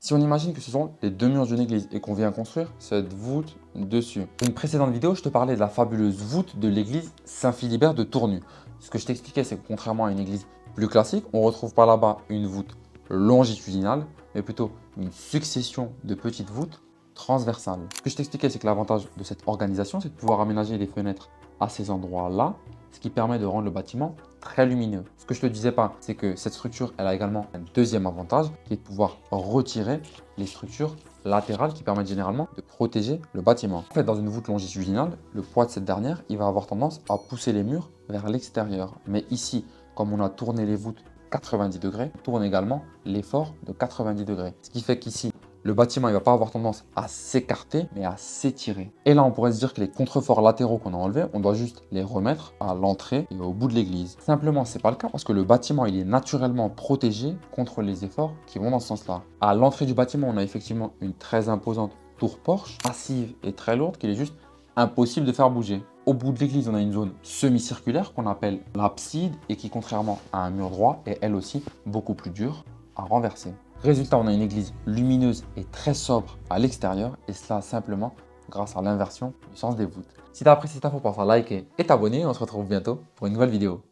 Si on imagine que ce sont les deux murs d'une église et qu'on vient construire cette voûte dessus. Dans une précédente vidéo, je te parlais de la fabuleuse voûte de l'église Saint-Philibert de Tournu. Ce que je t'expliquais, c'est que contrairement à une église plus classique, on ne retrouve pas là-bas une voûte longitudinale, mais plutôt une succession de petites voûtes transversales. Ce que je t'expliquais, c'est que l'avantage de cette organisation, c'est de pouvoir aménager les fenêtres à ces endroits-là, ce qui permet de rendre le bâtiment très lumineux. Ce que je ne te disais pas, c'est que cette structure, elle a également un deuxième avantage, qui est de pouvoir retirer les structures latérales qui permettent généralement de protéger le bâtiment. En fait, dans une voûte longitudinale, le poids de cette dernière, il va avoir tendance à pousser les murs vers l'extérieur. Mais ici, comme on a tourné les voûtes 90 degrés, on tourne également l'effort de 90 degrés. Ce qui fait qu'ici, le bâtiment ne va pas avoir tendance à s'écarter, mais à s'étirer. Et là, on pourrait se dire que les contreforts latéraux qu'on a enlevés, on doit juste les remettre à l'entrée et au bout de l'église. Simplement, ce n'est pas le cas parce que le bâtiment, il est naturellement protégé contre les efforts qui vont dans ce sens-là. À l'entrée du bâtiment, on a effectivement une très imposante tour-porche, massive et très lourde, qu'il est juste impossible de faire bouger. Au bout de l'église, on a une zone semi-circulaire qu'on appelle l'abside et qui, contrairement à un mur droit, est elle aussi beaucoup plus dure à renverser. Résultat, on a une église lumineuse et très sobre à l'extérieur, et cela simplement grâce à l'inversion du sens des voûtes. Si tu as apprécié cette info, pense à liker et t'abonner. On se retrouve bientôt pour une nouvelle vidéo.